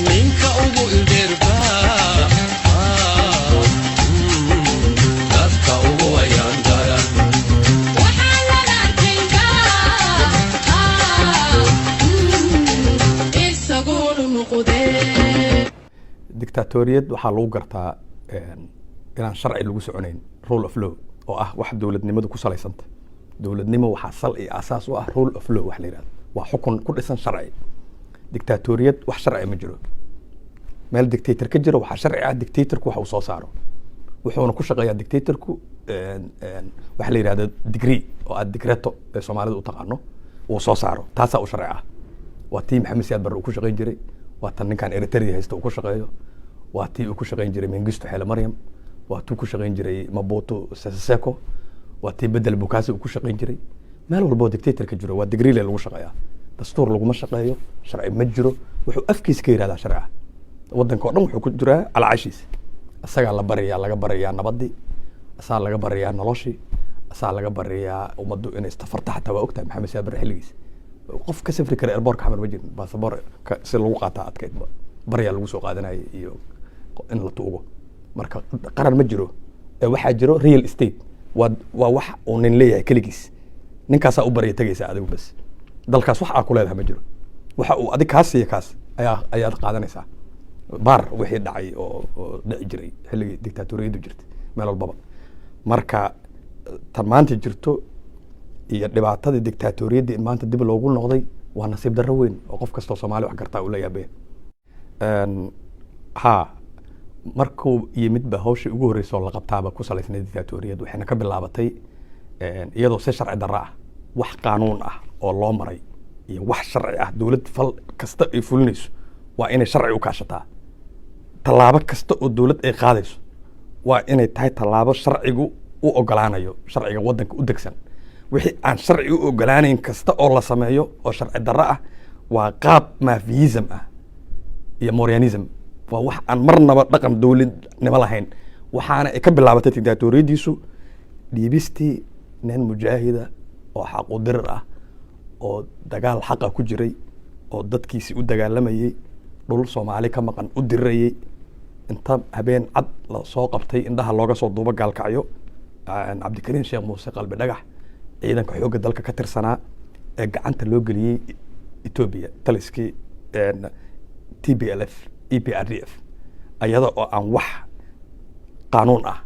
ninka ugu ildeerba dadka ugu wayaan daran waxaa laga arkaynaa isaguna noqdee dictatoriyad waxaa lagu gartaa inaan sharci lagu soconayn rule of law oo ah wax dowladnimadu ku salaysanta dowladnimo waxaa sal iyo asaas u ah rule of law wax la yidhahdo waa xukun ku dhisan sharci dictatoriyad wax sharci ma jiro meel dictator ka jiro waxaa sharci ah dictatorku waxa uu soo saaro wuxuuna ku shaqeeyaa dictatorku waxa la yidhahdo degree oo aad decreto ee soomaalida u taqaano uu soo saaro taasaa u sharci ah waa tii maxamed siyaad barre uu ku shaqeyn jiray waa tan ninkan eritrea haysta uu ku shaqeeyo waa tii uu ku shaqeyn jiray mengistu xeele maryam waa tuu ku shaqeyn jiray mabuto sese seko waa tii bedel bukaasi uu ku shaqeyn jiray meel walboo dictator ka jiro waa degree lagu shaqeeyaa dastuur laguma shaqeeyo sharci ma jiro wuxuu afkiisa ka yihahdaa sharci wadanka oo dhan wuxuu ku jiraa calacashiisa isagaa la barayaa laga barayaa nabadii asaa laga barayaa noloshii asaa laga barayaa ummaddu inay istafarta xataa waa ogtahay maxamed siyaad barre xilligiisa qof ka safri kara airbortka xamar ma jirin basaboor si lagu qaataa adkayd baryaa lagu soo qaadanayay iyo in la tuugo marka qaran ma jiro waxaa jiro real estate waa wax uu nin leeyahay keligiis ninkaasaa u barya tegaysaa adigu bas dalkaas wax aa ku leedahay ma jiro waxa uu adig kaas iyo kaas ayaad qaadanaysaa baar wixii dhacay oo dhici jiray xilligii dictatoriyadu jirtay meel walbaba marka tan maanta jirto iyo dhibaatadii dictatoriyaddii in maanta dib loogu noqday waa nasiib darro weyn oo qof kastoo soomaali wax gartaa uu la yaabaya ha markuu yimid ba hawshii ugu horreysay oo la qabtaaba ku salaysnay dictatoriyad waxayna ka bilaabatay iyadoo si sharci darro ah wax qaanuun ah oo loo maray iyo wax sharci ah dowlad fal kasta ay fulinayso waa inay sharci u kaashataa tallaabo kasta oo dowlad ay qaadayso waa inay tahay tallaabo sharcigu u ogolaanayo sharciga waddanka u degsan wixii aan sharci u ogolaanayn kasta oo la sameeyo oo sharci darro ah waa qaab mafiyism ah iyo morianism waa wax aan marnaba dhaqan dowladnimo lahayn waxaana ay ka bilaabatay dictatoriyadiisu dhiibistii nin mujaahida oo xaqu dirir ah oo dagaal xaqa ku jiray oo dadkiisi u dagaalamayey dhul soomaali ka maqan u dirirayey inta habeen cad la soo qabtay indhaha looga soo duubo gaalkacyo cabdikariin sheekh muuse qalbi dhagax ciidanka xoogga dalka ka tirsanaa ee gacanta loo geliyey etoobiya taliskii TPLF EPRDF ayada oo aan wax qaanuun ah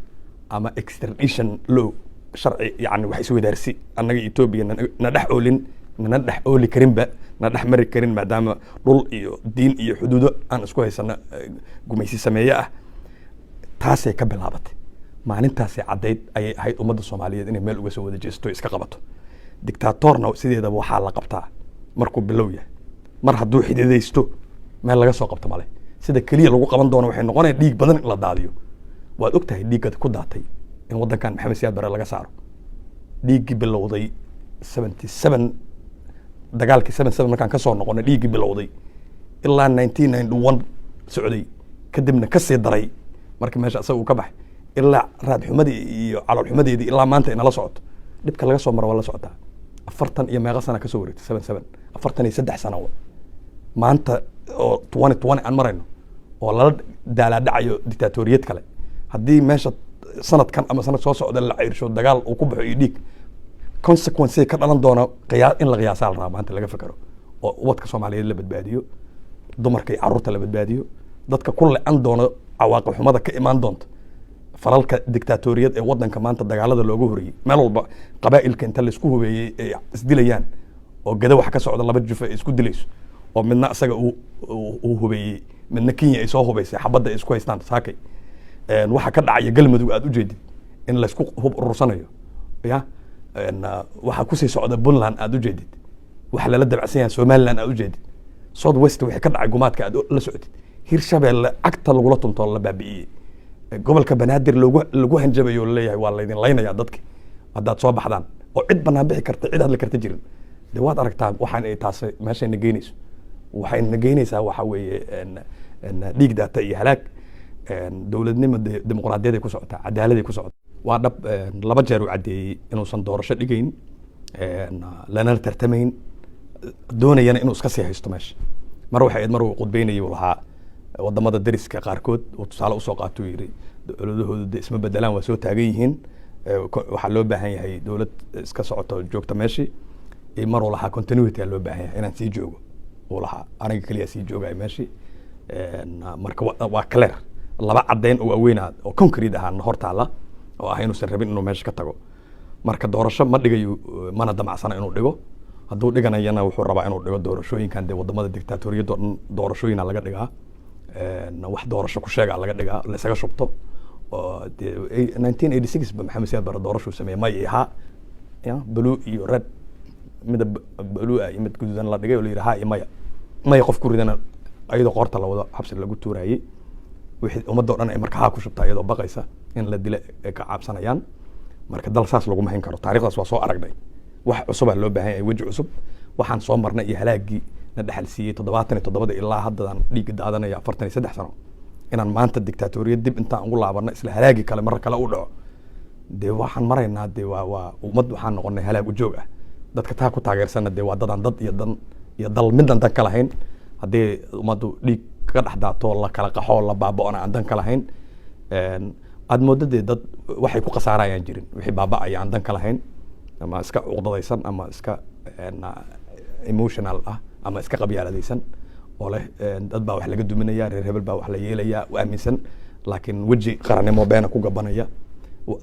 ama extradition law sharci yani wax iswadaarsi annaga Ethiopia na dhex oolin na dhex ooli karinba na dhex mari karin maadaama dhul iyo diin iyo xuduudo aan isku haysana gumaysi sameeye ah taasay ka bilaabatay maalintaasay caddayd ayay ahayd ummadda Soomaaliyeed inay meel uga soo wada jeesto iska qabato dictatorna sideedaba waxaa la qabtaa markuu bilow yahay mar hadduu xididaysto meel laga soo qabto male sida kaliya lagu qaban doono waxay noqonaysaa dhiig badan in la daadiyo waad ogtahay dhiigga ku daatay in waddankan maxamed siyaad barre laga saaro dhiiggii bilowday 77 dagaalkii 77 markaan ka soo noqonay dhiiggii bilowday ilaa 1991 socday kadibna ka sii daray markii meesha asaga uu ka baxay ilaa raad xumadii iyo calool xumadeedii ilaa maanta inala socoto dhibka laga soo maro waa la socotaa 40 iyo meeqa sana ka soo wareegtay 77 43 sano maanta oo 2020 aan marayno oo lala daala dhacayo dictatoriyad kale haddii meesha sanadkan ama sanad soo socda la ceyrsho dagaal uu ku baxo iyo dhiig consequence ka dhalan doona in la qiyaasaa la rabaa maanta laga fakaro oo ubadka Soomaaliyeed la badbaadiyo dumarka iyo carruurta la badbaadiyo dadka ku le'an doona cawaaqib xumada ka imaan doonta falalka dictatoriyad ee waddanka maanta dagaalada looga horreeyay meel walba qabaa'ilka inta la isku hubeeyey ay isdilayaan oo gada wax ka socda laba juf ay isku dilayso oo midna asaga uu hubeeyey midna Kenya ay soo hubeysay xabadda ay isku haystaan saakay waxa ka dhacaya galmudug aad u jeedid in la isku hub urursanayo ya waxa ku sii socda Puntland aad u jeedid waxa la dabacsan yahay Somaliland aad u jeedid South West waxa ka dhacay gumaadka aad la socotid Hirshabelle agta lagula tunto la baabi'iyey gobolka Banaadir lagu hanjabayo leeyahay waa la idin laynaya dadka haddaad soo baxdaan oo cid banaan bixi karta cid hadla karta jirin de waad aragtaa waxaan ay taas meesha nageynayso waxay nageynaysaa waxa weeye dhiig daata iyo halaag dowladnimo dimuqraadiyad ay ku socotaa cadaalad ay ku socotaa waa dhab laba jeer uu cadeeyay inuusan doorasho dhigayn lana tartamayn doonayana inuu iska sii haysto meesha mar waxay mar uu qudbeynayay uu lahaa wadamada dariska qaarkood uu tusaale usoo qaato yiri dowladahoodu de isma bedelaan waa soo taagan yihiin waxaa loo baahan yahay dowlad iska socoto joogta meeshii mar uu lahaa continuity loo baahan yahay inaan sii joogo uu lahaa aniga kaliya sii joogay meeshii marka waa clear laba caddeyn oo waaweyn oo concrete ah hortaala oo ah inuusan rabin inuu meesha ka tago marka doorasho ma dhigayo mana damacsana inuu dhigo hadduu dhiganayana wuxuu rabaa inuu dhigo doorashooyinkan dee wadamada dictatoriyadda oo dhan doorashooyina laga dhigaa wax doorasho ku sheega laga dhigaa laysaga shubto oo 1986 ba maxamed siyaad bare doorashuu sameeyey may ahaa blue iyo red midab blue iyo mid guduudan la dhigay oo la yidhi haa iyo maya qof ku ridana ayadoo qoorta la wado xabsi lagu tuurayey wixii ummadda oo dhan ay marka haa ku shubta iyadoo baqaysa in la dilo ay ka caabsanayaan marka dal saas laguma hayn karo taariikhdaas waa soo aragnay wax cusub aa loo baahan yahay weji cusub waxaan soo marnay iyo halaagii na dhexal siiyey 77 ilaa haddadan dhiigga daadanaya 43 sano inaan maanta dictatoriyad dib intaan ugu laabanno isla halaagi kale mar kale u dhaco dee waxaan maraynaa dee waa ummad waxaan noqonay halaag u joog ah dadka taa ku taageersana dee waa dadaan dad iyo dal midaan dan ka lahayn haddii ummaddu dhiig ka dhex daato la kala qaxo la baaba'ona aan dan ka lahayn aad mooddo dee dad waxay ku khasaarayaan jirin wixii baaba'aya aan dan ka lahayn ama iska cuqdadaysan ama iska emotional ah ama iska qabyaaladaysan oo leh dad baa wax laga duminaya reer hebel baa wax la yeelaya u aaminsan laakiin weji qarannimo beena ku gabanaya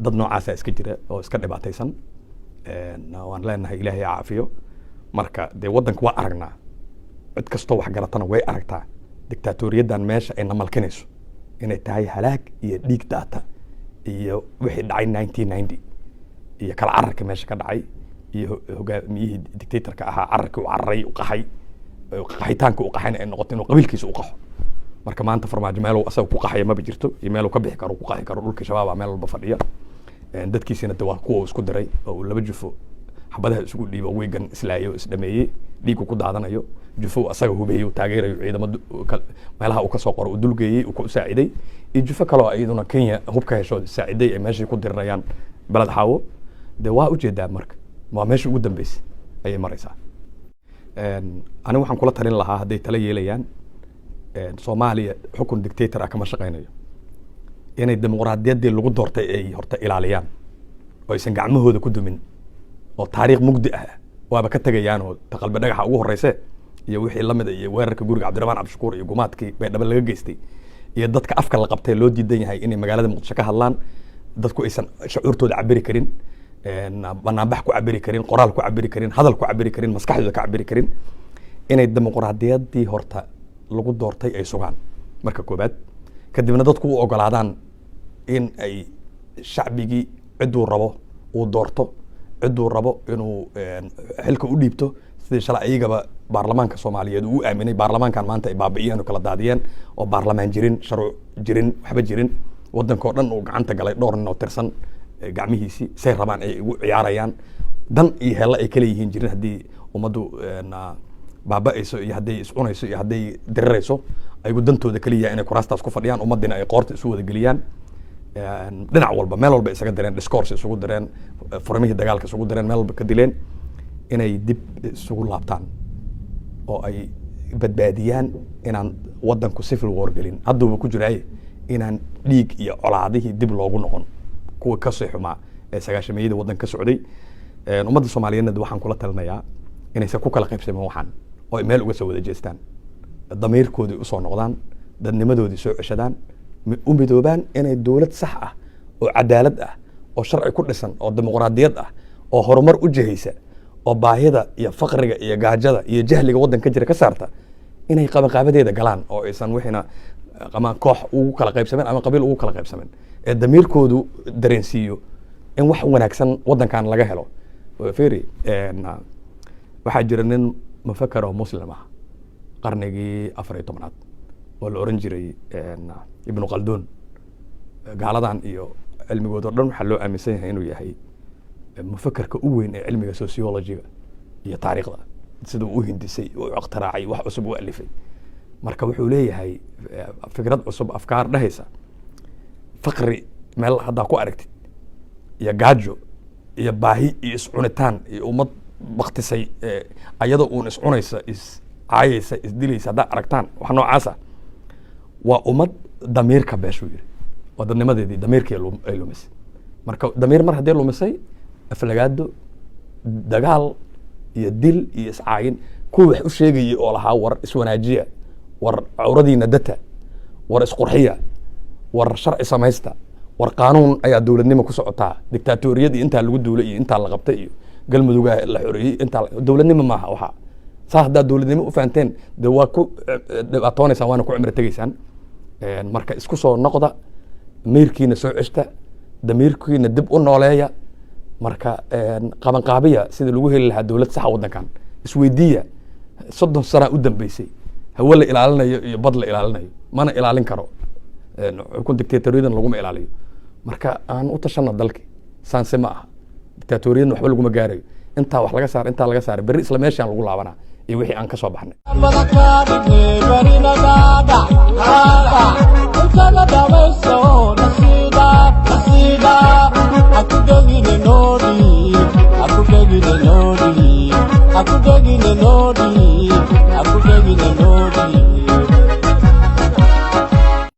dad noocaasa iska jira oo iska dhibaataysan waan leenahay ilaahay caafiyo marka dee waddanka waa aragnaa cid kastoo wax garatana way aragtaa dictatoriyaddan meesha ay namalkinayso inay tahay halaag iyo dhiig daata iyo wixii dhacay 1990 iyo kala cararka meesha ka dhacay iyo hogaamiyihii dictatorka ahaa cararkii u cararay u qaxay qaxitaanka u qaxayna ay noqoto inuu qabiilkiisa u qaxo marka maanta farmaajo meel uu asaga ku qaxaya maba jirto iyo meel uu ka bixi karo ku qaxi karo dhulka shabaaba meel walba fadhiya dadkiisina de waa kuwa uu isku diray oo uu laba jufo xabadaha isugu dhiibo weegan islaayo isdhameeyey dhiigu ku daadanayo jufo asaga hubeeyey taageerayo ciidamada meelaha uu ka soo qoro uu dulgeeyey uu ku saaciday iyo jufo kale oo iyaduna Kenya hubka hesho saaciday ay meeshii ku dirirayaan balad xaawo de waa u jeedaa marka waa meeshii ugu dambeysay ayay maraysaa aniga waxaan kula talin lahaa hadday tala yeelayaan Soomaaliya xukun dictator ah kama shaqaynayo inay dimuqraadiyaddii lagu doortay ay horta ilaaliyaan oo aysan gacmahooda ku dumin oo taariikh mugdi ah waaba ka tagayaan oo taqalba dhagaxa ugu horeyse iyo wixii la mid iyo weerarka guriga Cabdiraxmaan Cabdishakuur iyo gumaadkii bay dhab laga geystay iyo dadka afka la qabtay loo diidan yahay inay magaalada Muqdisho ka hadlaan dadku aysan shucuurtooda cabiri karin banaanbax ku cabiri karin qoraal ku cabiri karin hadal ku cabiri karin maskaxdooda ka cabiri karin inay dimuqraadiyaddii horta lagu doortay ay sugaan marka koobaad kadibna dadku u ogolaadaan in ay shacbigii ciduu rabo uu doorto ciduu rabo inuu xilka u dhiibto sidii shalay ayagaba baarlamaanka Soomaaliyeed uu aaminay baarlamaankan maanta ay baabi'iyeen oo kala daadiyeen oo baarlamaan jirin sharci jirin waxba jirin waddanka oo dhan uu gacanta galay dhowr nin oo tirsan gacmihiisii say rabaan ay ugu ciyaarayaan dan iyo hela ay kala yihiin jirin haddii ummaddu baaba'ayso iyo hadday iscunayso iyo hadday dirirayso ayagu dantooda kaliya inay kuraastaas ku fadhiyaan ummadina ay qoorta isu wada geliyaan dhinac walba meel walba isaga direen discourse isugu direen furmihii dagaalka isugu direen meel walba ka dileen inay dib isugu laabtaan oo ay badbaadiyaan inaan waddanku civil war gelin hadduuba ku jiraaye inaan dhiig iyo colaadihii dib loogu noqon kuwa ka sii xumaa ee sagaashameeyada waddanka ka socday ummadda Soomaaliyeedna waxaan kula talinayaa inaysan ku kala qaybsamaan waxaan oo ay meel uga soo wada jeestaan damiirkoodii u soo noqdaan dadnimadoodii soo ceshadaan u midoobaan inay dowlad sax ah oo cadaalad ah oo sharci ku dhisan oo dimuqraadiyad ah oo horumar u jihaysa oo baahida iyo faqriga iyo gaajada iyo jahliga waddanka jira ka saarta inay qabanqaabadeeda galaan oo aysan wixina ama koox ugu kala qaybsamaan ama qabiil ugu kala qaybsamaan ee damiirkoodu dareensiiyo in wax wanaagsan waddankan laga helo feeri waxaa jira nin mufakkar oo muslim ah qarnigii 14aad oo la oran jiray ibnu Khaldun gaaladan iyo cilmigooda dhan waxa loo aaminsan yahay inuu yahay mufakkarka u weyn ee cilmiga sociology-ga iyo taariikhda sidoo uu hindisay oo iqtiraacay wax cusub u alifay marka wuxuu leeyahay fikrad cusub afkaar dhahaysa faqri meel hadda ku aragtid iyo gaajo iyo baahi iyo iscunitaan iyo ummad waqtisay ayada uun iscunaysa is caayaysa is dilaysa haddaa aragtaan wax noocaasa وأمد ضمير كباشو يري ودنما دي ضمير كي لومس مركا ضمير مر هدي لومسي أفلقادو دقال يدل يسعاين كل وح وشيء ولا ور إسواناجية ور عوردي ندتها ور إسقرحية ور شرع سمايستا ور قانون أي دولة نما كسعتها دكتاتورية دي أنت اللي الدولة أنت اللي غبتي قال مدوجا الحرية أنت دولة نما معها وها صح ده دولة نما وفانتين دواكو أطوني سوانا كو عمر تجيسان مركا إسكوسو النقطة ميركي نسوع عشتا دميركي ندب النولايا مركا قابن قابية سيد الوجه اللي هالدولة صح ودنا كان سويدية صدهم سنة قدام بيسي هو اللي إلى يبضل إلى ما أنا إلى كرو كنت دكتاتوريا لقوم إلى عليه مركا أنا أتشنى ضلكي سان سماها دكتاتوريا وحول لقوم جاري أنت وحلاقة صار أنت حلاقة صار بري إسلاميش يعني لقول عبنا يوحي عنك صباحنا